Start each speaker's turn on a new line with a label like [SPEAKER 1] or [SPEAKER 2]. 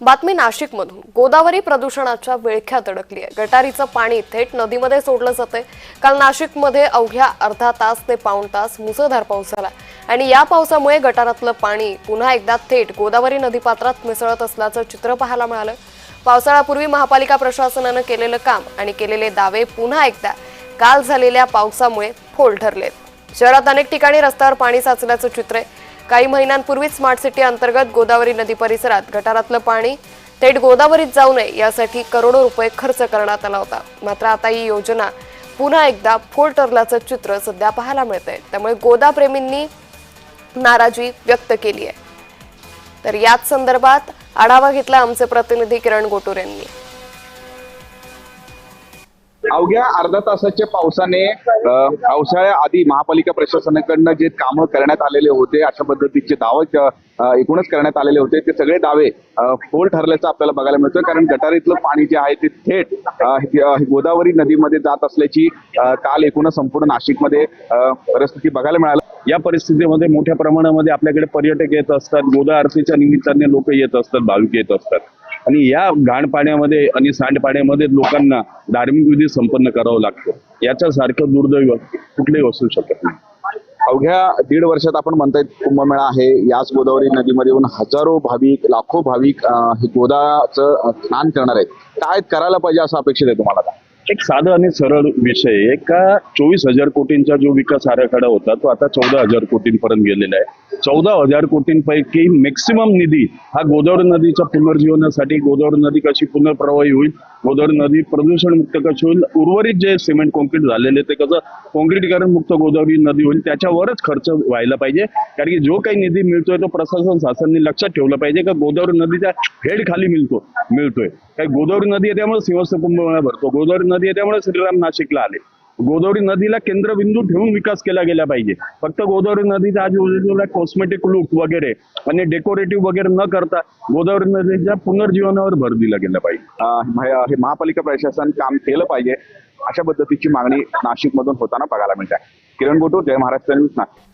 [SPEAKER 1] बातमी नाशिकमधून। गोदावरी प्रदूषणाच्या विळख्यात अडकली आहे। गटारीचं पाणी थेट नदीमध्ये सोडलं जातंय। काल नाशिकमध्ये अवघ्या अर्धा तास ते पाऊण तास मुसळधार पाऊस झाला आणि या पावसामुळे गटारातलं पाणी पुन्हा एकदा थेट गोदावरी नदीपात्रात मिसळत असल्याचं चित्र पाहायला मिळालं। पावसाळ्यापूर्वी महापालिका प्रशासनानं केलेलं काम आणि केलेले दावे पुन्हा एकदा काल झालेल्या पावसामुळे फोल ठरलेत। शहरात अनेक ठिकाणी रस्त्यावर पाणी साचल्याचं चित्र आहे। काही महिन्यांपूर्वी स्मार्ट सिटी अंतर्गत गोदावरी नदी परिसरात गटारातलं पाणी थेट गोदावरीत जाऊ नये यासाठी करोडो रुपये खर्च करण्यात आला होता। मात्र आता ही योजना पुन्हा एकदा फोल ठरल्याचं चित्र सध्या पाहायला मिळतंय। त्यामुळे गोदाप्रेमींनी नाराजी व्यक्त केली आहे। तर याच संदर्भात आढावा घेतला आमचे प्रतिनिधी किरण गोटूर यांनी।
[SPEAKER 2] अवघ्या अर्धा तासाच्या पावसाने पावसाळ्याआधी महापालिका प्रशासनाकडनं जे कामं करण्यात आलेले होते, अशा पद्धतीचे दावे एकूणच करण्यात आलेले होते, ते सगळे दावे फोल ठरल्याचं आपल्याला बघायला मिळतं। कारण गटारीतलं पाणी जे आहे ते थेट गोदावरी नदीमध्ये जात असल्याची काल एकूणच संपूर्ण नाशिकमध्ये परिस्थिती बघायला मिळाली।
[SPEAKER 3] या परिस्थितीमध्ये मोठ्या प्रमाणामध्ये आपल्याकडे पर्यटक येत असतात, गोदा आरतीच्या निमित्ताने लोक येत असतात, भाविक येत असतात आणि या घाण पाण्यामध्ये आणि सांडपाण्यामध्ये लोकांना धार्मिक विधी संपन्न करावं लागतं। याच्यासारखं दुर्दैव कुठलेही असू शकत नाही।
[SPEAKER 2] अवघ्या 1.5 वर्षात आपण म्हणताय कुंभमेळा आहे, याच गोदावरी नदीमध्ये येऊन हजारो भाविक, लाखो भाविक हे गोदाचं स्नान करणार आहेत। काय करायला पाहिजे असं अपेक्षित आहे तुम्हाला?
[SPEAKER 3] एक साधा आणि सरळ विषय आहे का 24,000 कोटींचा जो विकास आराखडा होता तो आता 14,000 कोटींपर्यंत गेलेला आहे। 14,000 कोटींपैकी मॅक्सिमम निधी हा गोदावरी नदीच्या पुनर्जीवनासाठी, गोदावरी नदी कशी पुनर्प्रवाही होईल, गोदावरी नदी प्रदूषण मुक्त कशी होईल, उर्वरित जे सिमेंट कॉन्क्रीट झालेले ते कसं कॉन्क्रीटीकरण मुक्त गोदावरी नदी होईल त्याच्यावरच खर्च व्हायला पाहिजे। कारण की जो काही निधी मिळतोय तो प्रशासन शासनाने लक्षात ठेवलं पाहिजे का गोदावरी नदीच्या हेड खाली मिळतोय काय गोदावरी नदी आहे त्यामुळे सिंहस्थ कुंभमेळा भरतो, गोदावरी नदी आहे त्यामुळे श्रीराम नाशिकला आले। गोदावरी नदीला केंद्रबिंदू ठेवून विकास केला गेला पाहिजे। फक्त गोदावरी नदीचा आजूबाजूला कॉस्मेटिक लुक वगैरे आणि डेकोरेटिव्ह वगैरे न करता गोदावरी नदीच्या पुनर्जीवनावर भर दिला गेला पाहिजे।
[SPEAKER 2] हे महापालिका प्रशासन काम केलं पाहिजे अशा पद्धतीची मागणी नाशिकमधून होताना बघायला मिळते। किरण गोटूर, जय महाराष्ट्र न्यूज, नाशिक।